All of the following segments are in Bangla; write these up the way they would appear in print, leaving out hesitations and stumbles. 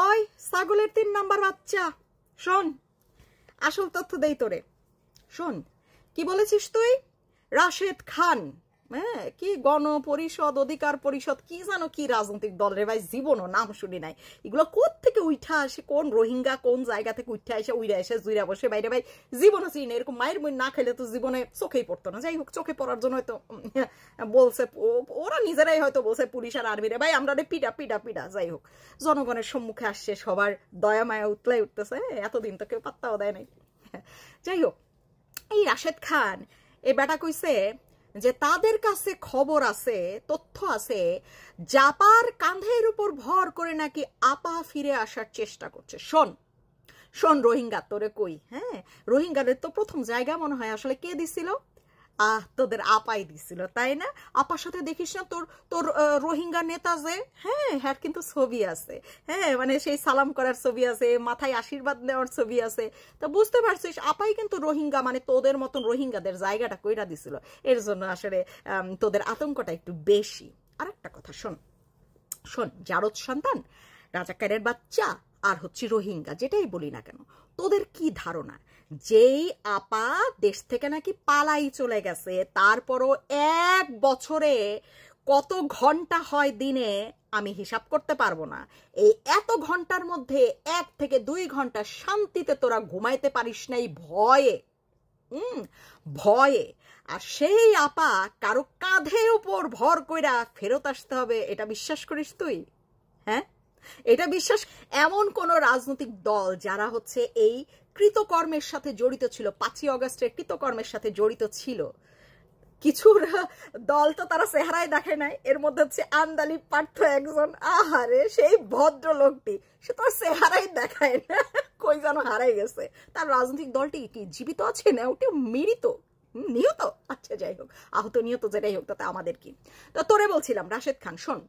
ওই ছাগলের ৩ নাম্বার বাচ্চা, শোন আসল তথ্য দেই তোরে। শোন, কি বলেছিস তুই? রাশেদ খান, হ্যাঁ, কি গণপরিষদ, অধিকার পরিষদ, কি জানো কি রাজনৈতিক দল রে ভাই, জীবনও নাম শুনি নাই। এগুলো কোত্থেকে উঠা আসে, কোন রোহিঙ্গা কোন জায়গা থেকে উঠা আসে, উইরা এসে জুইরা বসে বাইরে ভাই, জীবনও চিনি না। এরকম মায়ের বই না খেলে তো জীবনে চোখেই পড়তো না। যাই হোক, চোখে পড়ার জন্য হয়তো বলছে, ওরা নিজেরাই হয়তো বলছে পুলিশ আর আর্মিরে ভাই আমরা পিটা পিটা পিটা। যাই হোক, জনগণের সম্মুখে আসছে, সবার দয়া মায়া উতলাই উঠতেছে। এতদিন তো কেউ পাত্তাও দেয় নাই। যাই হোক, এই রাশেদ খান এ বেটা কইছে যে তাদের কাছে খবর আছে, তথ্য আছে, জাপার কাঁধের উপর ভর করে নাকি আপা ফিরে আসার চেষ্টা করছে। শোন শোন রোহিঙ্গা, তোরে কই, হ্যাঁ, রোহিঙ্গাদের তো প্রথম জায়গা মনে হয় আসলে কে দিছিল? তোদের আপাই দিছিল, তাই না? আপার সাথে দেখিস না তোর তোর রোহিঙ্গা নেতা যে, হ্যাঁ হ্যাঁ, কিন্তু ছবি আছে, হ্যাঁ, মানে সেই সালাম করার ছবি আছে, মাথায় আশীর্বাদ নেওয়ার ছবি আছে। তো বুঝতে পারছিস, আপাই কিন্তু রোহিঙ্গা, মানে তোদের মতন রোহিঙ্গাদের জায়গাটা কইরা দিছিল। এর জন্য আসলে তোদের আতঙ্কটা একটু বেশি। আর একটা কথা শোন, শোন, জারদ সন্তান, রাজাকারের বাচ্চা, আর হচ্ছে রোহিঙ্গা, যেটাই বলি না কেন, তোদের কি ধারণা যেই আপা দেশ থেকে নাকি পালাই চলে গেছে, তারপরও 1 বছরে কত ঘন্টা হয় দিনে আমি হিসাব করতে পারবো না, এই এত ঘন্টার মধ্যে 1 থেকে 2 ঘন্টা শান্তিতে তোরা ঘুমাইতে পারিস নাই ভয়ে, ভয়ে। আর সেই আপা কারো কাঁধের উপর ভর কইরা ফেরত আসতে হবে, এটা বিশ্বাস করিস তুই? হ্যাঁ, এটা বিশ্বাস? এমন কোন রাজনৈতিক দল যারা হচ্ছে এই কৃতকর্মের সাথে জড়িত ছিল, 5ই অগস্টের কৃতকর্মের সাথে জড়িত ছিল, কিছু দল তো তারা চেহারাই দেখে নাই। এর মধ্যে হচ্ছে আন্দালি পার্থ একজন, আহারে সেই ভদ্র লোকটি, সে তো চেহারাই দেখায় না, কই যেন হারাই গেছে। তার রাজনৈতিক দলটি কি জীবিত আছে না ওটি মৃত, নিহত? আচ্ছা যাই হোক, আহত নিহত যেটাই হোক, তাতে আমাদের কি। তো তোরে বলছিলাম রাশেদ খান, শোন,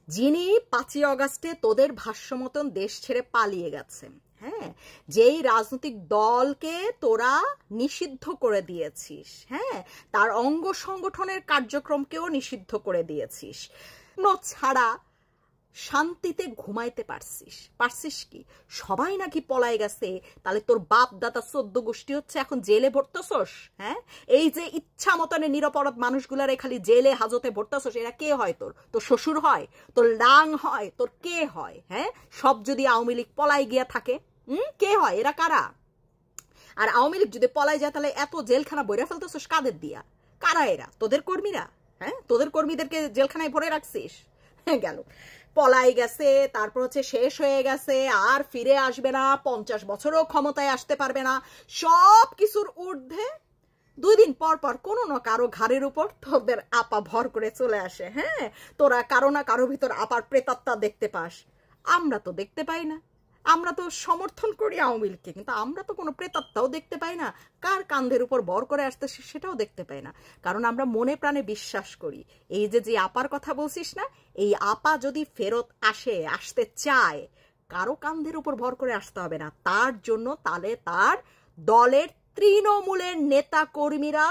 যিনি 5ই অগস্টে তোদের ভাষ্য মতন দেশ ছেড়ে পালিয়ে গেছে, হ্যাঁ, যেই রাজনৈতিক দলকে তোরা নিষিদ্ধ করে দিয়েছিস, হ্যাঁ, তার অঙ্গ সংগঠনের কার্যক্রমকেও নিষিদ্ধ করে দিয়েছিস, ছাড়া শান্তিতে ঘুমাইতে পারছিস কি? সবাই নাকি পলাই গেছে, তাহলে তোর বাপ দাদা 14 গোষ্ঠী হচ্ছে এখন জেলে ভরতেছস, হ্যাঁ? এই যে ইচ্ছা মতনে নিরপরাধ মানুষগুলারে খালি জেলে হাজতে ভরতেছস, এরা কে হয়? তোর শ্বশুর হয়, তোর লাং হয়, তোর কে হয়? হ্যাঁ, সব যদি আওয়ামী লীগ পলাই গিয়া থাকে, কে হয়? এরা কারা? আর আওয়ামী লীগ যদি পলাই যায়, তাহলে এত জেলখানা বইরা ফেলতেছস কাদের দিয়া? কারা এরা? তোদের কর্মীরা? হ্যাঁ, তোদের কর্মীদেরকে জেলখানায় ভরে রাখছিস। হ্যাঁ, গেল, পলাই গেছে, তারপর হচ্ছে শেষ হয়ে গেছে, আর ফিরে আসবে না, 50 বছরও ক্ষমতায় আসতে পারবে না। সব কিছুর ঊর্ধ্বে 2 দিন পর পর কোনো না কারো ঘাড়ের উপর তোদের আপা ভর করে চলে আসে। হ্যাঁ, তোরা কারো না কারো ভিতর আপার প্রেতাত্মা দেখতে পাস, আমরা তো দেখতে পাই না। আমরা তো সমর্থন করি আওয়ামী লীগকে, কিন্তু আমরা তো কোনো প্রেতাত্মাও দেখতে পাই না, কার কাঁধের উপর ভর করে আসতেছে সেটাও দেখতে পাই না। কারণ আমরা মনে প্রাণে বিশ্বাস করি, এই যে আপার কথা বলছিস না, এই আপা যদি ফেরত আসতে চায়, কারো কাঁধের উপর ভর করে আসতে হবে না তার জন্য। তাহলে তার দলের তৃণমূলের নেতা কর্মীরা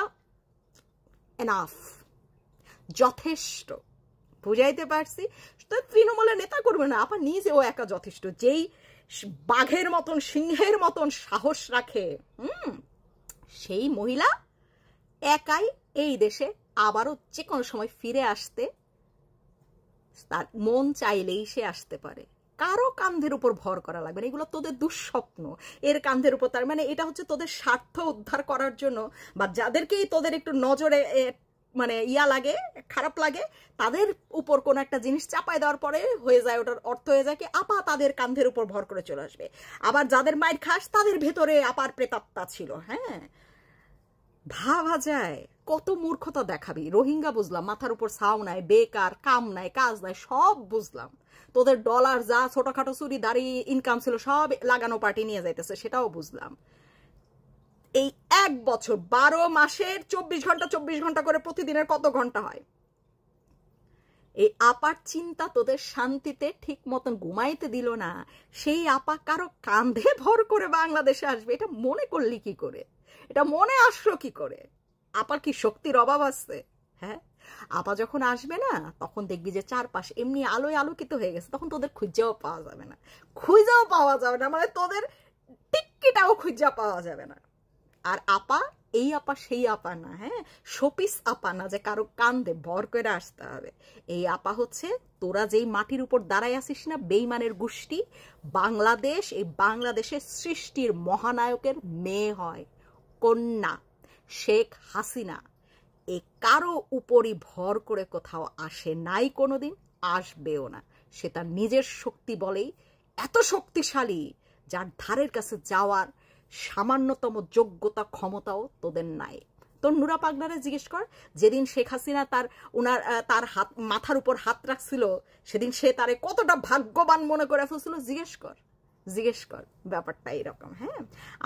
এনাফ, যথেষ্ট। বুঝাইতে পারছি? তো তৃণমূলের নেতা কর্মী না, আপা নিজেও একা যথেষ্ট। যেই বাঘের মতন, সিংহের মতন সাহস রাখে, সেই মহিলা একাই এই দেশে আবারও যে কোনো সময় ফিরে আসতে, তার মন চাইলেই সে আসতে পারে। কারো কাঁধের উপর ভর করা লাগবে না, এগুলো তোদের দুঃস্বপ্ন। এর কাঁধের উপর, তার মানে এটা হচ্ছে তোদের স্বার্থ উদ্ধার করার জন্য, বা যাদেরকেই তোদের একটু নজরে মানে লাগে, খারাপ লাগে, তাদের উপর কোনো একটা জিনিস চাপাই দেওয়ার পরে হয়ে যায়, ওটার অর্থ হয়ে যায় কি আপা তাদের কাঁধের উপর ভর করে চলে আসবে। আবার যাদের মাইর খাস তাদের ভেতরে আপার প্রেতাত্মা ছিল। হ্যাঁ, ভাবা যায় কত মূর্খতা দেখাবি। রোহিঙ্গা বুঝলাম, মাথার উপর ছাও নাই, বেকার, কাম নাই, কাজ নাই, সব বুঝলাম। তোদের ডলার যা ছোটখাটো চুরি দাঁড়ি ইনকাম ছিল সব লাগানো পার্টি নিয়ে যাইতেছে, সেটাও বুঝলাম। এই 1 বছর 12 মাসের 24 ঘন্টা করে প্রতিদিনের কত ঘন্টা হয়? এই আপার চিন্তা তোদের শান্তিতে ঠিক মতন ঘুমাইতে দিল না। সেই আপা কারো কাঁধে ভর করে বাংলাদেশে আসবে, এটা মনে করলি কি করে? এটা মনে আসলো কি করে? আপার কি শক্তির অভাব আছে? হ্যাঁ, আপা যখন আসবে না তখন দেখবি যে চারপাশ এমনি আলোয় আলোকিত হয়ে গেছে, তখন তোদের খুঁজেও পাওয়া যাবে না, মানে তোদের টিক্কিটাও খুঁজে পাওয়া যাবে না। আর আপা এই আপা সেই আপা না, হ্যাঁ, শোপিস আপা না যে কারো কান্দে ভর করে আসতে হবে। এই আপা হচ্ছে তোরা যেই মাটির উপর দাঁড়ায় আসিস না, বেইমানের গোষ্ঠী, বাংলাদেশ, এই বাংলাদেশের সৃষ্টির মহানায়কের মেয়ে হয়, কন্যা শেখ হাসিনা। এ কারো উপরই ভর করে কোথাও আসে নাই কোনোদিন, আসবেও না। সে তার নিজের শক্তি বলেই এত শক্তিশালী, যার ধারের কাছে যাওয়ার সামান্যতম যোগ্যতা ক্ষমতাও তোদের নাই। তোর নুরা পাগলারে জিজ্ঞেস কর, যেদিন শেখ হাসিনা তার হাত মাথার উপর হাত রাখছিল সেদিন সে তারে কতটা ভাগ্যবান মনে করে ফেলছিল, জিজ্ঞেস কর। ব্যাপারটা এরকম। হ্যাঁ,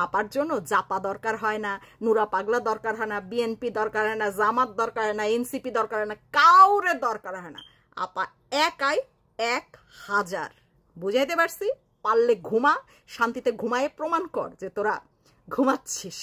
আপার জন্য জাপা দরকার হয় না, নুরা পাগলা দরকার হয় না, বিএনপি দরকার হয় না, জামাত দরকার হয় না, এনসিপি দরকার হয় না, কাউরে দরকার হয় না। আপা একাই 1000। বুঝাইতে পারছি? পারলে ঘুমা, শান্তিতে ঘুমায়ে প্রমাণ কর যে তোরা ঘুমাচ্ছিস।